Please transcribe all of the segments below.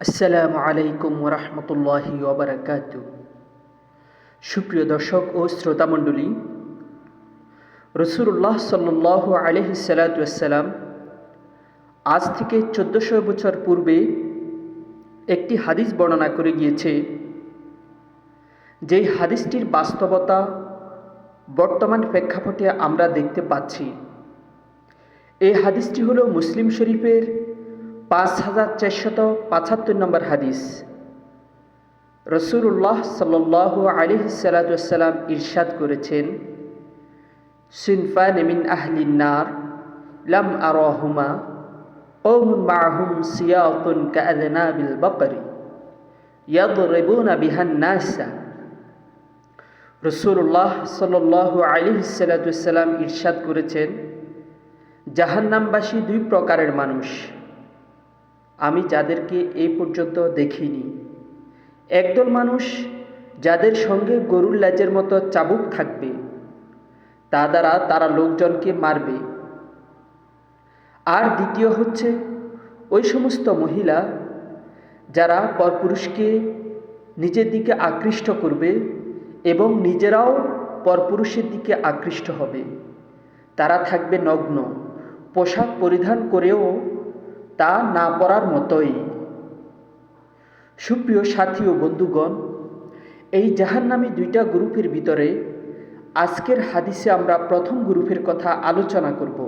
আসসালামু আলাইকুম ওরহমতুল্লাহি ওবরাকাতু। সুপ্রিয় দর্শক ও শ্রোতামণ্ডলী, রসুল্লাহ সাল্লাল্লাহু আলাইহি সাল্লাম আজ থেকে 1400 বছর পূর্বে একটি হাদিস বর্ণনা করে গিয়েছে, যেই হাদিসটির বাস্তবতা বর্তমান প্রেক্ষাপটে আমরা দেখতে পাচ্ছি। এই হাদিসটি হলো মুসলিম শরীফের 5475 নম্বর হাদিস। রসুল্লাহ সাল্লাল্লাহু আলাইহি সাল্লাম ইরশাদ করেছেন, সিনফান মিন আহলিন নার লাম আরাহুমা কওমুন মাআহুম সিয়াতুন কাআযনাবিল বাকরি ইয়াদরিবুনা বিহান নাসা। রসুল্লাহ সাল্লাল্লাহু আলাইহি সাল্লাম ইরশাদ করেছেন, জাহান্নামবাসী দুই প্রকারের মানুষ, আমি যাদেরকে এই পর্যন্ত দেখিনি। একদল মানুষ যাদের সঙ্গে গরুর লেজের মতো চাবুক থাকবে, তা দ্বারা তারা লোকজনকে মারবে। আর দ্বিতীয় হচ্ছে ওই সমস্ত মহিলা যারা পরপুরুষকে নিজের দিকে আকৃষ্ট করবে এবং নিজেরাও পরপুরুষের দিকে আকৃষ্ট হবে। তারা থাকবে নগ্ন, পোশাক পরিধান করেও তা না পরার মতোই। সুপ্রিয় সাথী ও বন্ধুগণ, এই জাহান্নামী দুইটা গ্রুপের ভিতরে আজকের হাদিসে আমরা প্রথম গ্রুপের কথা আলোচনা করব।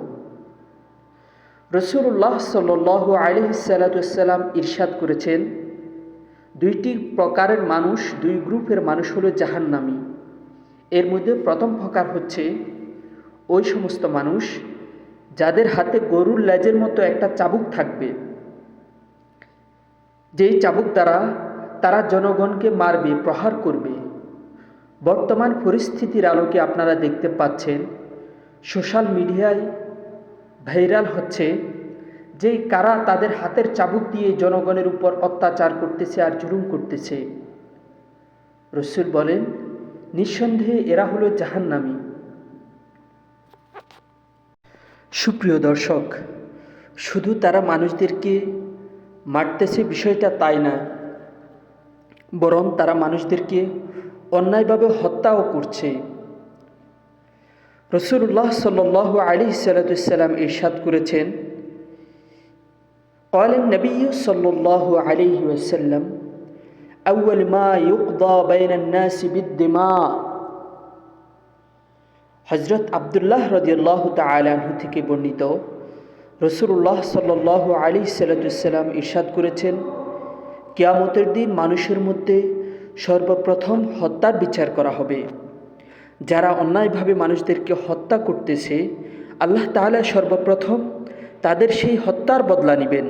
রসুল্লাহ সাল্লাল্লাহু আলাইহি সাল্লাম ইরশাদ করেছেন, দুইটি প্রকারের মানুষ, দুই গ্রুপের মানুষ হলো জাহান্নামী। এর মধ্যে প্রথম প্রকার হচ্ছে ওই সমস্ত মানুষ যাদের হাতে গরুর লেজের মতো একটা চাবুক থাকবে, যেই চাবুক দ্বারা তারা জনগণকে মারবে, প্রহার করবে। বর্তমান পরিস্থিতির আলোকে আপনারা দেখতে পাচ্ছেন, সোশ্যাল মিডিয়ায় ভাইরাল হচ্ছে যে কারা তাদের হাতের চাবুক দিয়ে জনগণের উপর অত্যাচার করতেছে আর জুলুম করতেছে। রসুল বলেন, নিঃসন্দেহে এরা হলো জাহান্নামী। সুপ্রিয় দর্শক, শুধু তারা মানুষদেরকে মারতেছে বিষয়টা তাই না, বরং তারা মানুষদেরকে অন্যায়ভাবে হত্যাও করছে। রসুল্লাহ সাল্লাল্লাহু আলাইহি সাল্লাম ইরশাদ করেছেন, قال النبي صلى الله عليه وسلم أول ما يقضى بين الناس بالدماء। হযরত আব্দুল্লাহ রাদিয়াল্লাহু তাআলা আনহু থেকে বর্ণিত, রসুল্লাহ সাল্লাল্লাহু আলাইহি সাল্লাম ইরশাদ করেছেন, কিয়ামতের দিন মানুষের মধ্যে সর্বপ্রথম হত্যার বিচার করা হবে। যারা অন্যায়ভাবে মানুষদেরকে হত্যা করতেছে, আল্লাহ তাআলা সর্বপ্রথম তাদের সেই হত্যার বদলা নেবেন।